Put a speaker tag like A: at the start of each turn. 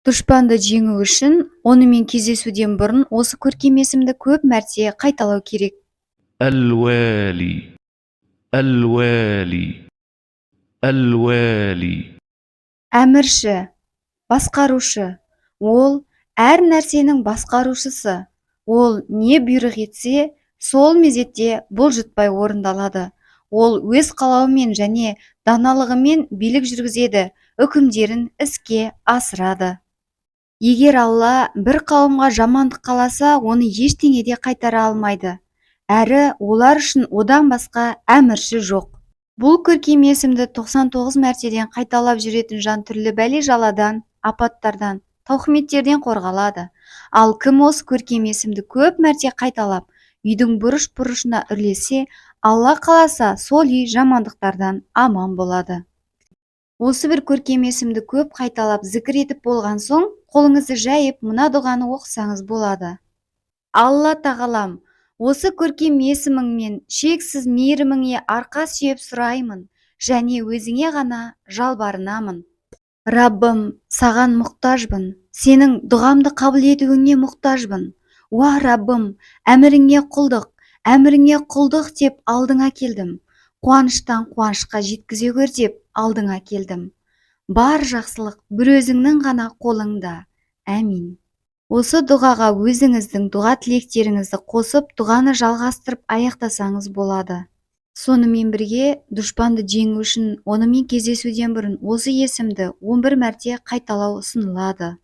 A: Дұшпанды жеңу үшін онымен кездесуден бұрын осы көркем есімді көп мәрте қайталау керек.
B: الوالي الوالي الوالي
A: Әмірші, басқарушы. Ол әр нәрсенің басқарушысы. Ол не бұйрық етсе, сол мезетте бұлжытпай орындалады. Ол өз қалауымен және даналығымен билік жүргізеді, үкімдерін іске асырады. Егер Алла бір қауымға жамандық қаласа, оны ештеңе де қайтара алмайды. Әрі олар үшін одан басқа әмірші жоқ. Бұл көркем есімді 99 мәртеден қайталап жүретін жан түрлі бәле-жаладан, апаттардан, тауқыметтерден қорғалады. Ал кім осы көркем есімді көп мәрте қайталап, үйдің бұрыш-бұрышына үрлесе, Алла қаласа сол үй жамандықтардан аман болады. Осы бір көркем есімді көп қайталап зікір етіп болған соң, қолыңызды жайып мына дұғаны оқысаңыз болады. Алла тағалам, осы көркем есіміңмен шексіз мейіріміңе арқа сүйеп сұраймын, және өзіңе ғана жалбарынамын. Раббым, саған мұқтажбын, сенің дұғамды қабыл етуіңе мұқтажбын. Уа Раббым, әміріңе құлдық деп алдыңа келдім. Қуаныштан қуанышқа жеткізе көр деп алдыңа келдім. Бар жақсылық бір өзіңнің ғана қолыңда. Әмин. Осы дұғаға өзіңіздің дұға тілектеріңізді қосып, дұғаны жалғастырып аяқтасаңыз болады. Сонымен бірге, дұшпанды жеңу үшін онымен кездесуден бұрын осы есімді 11 мәрте қайталау ұсынылады.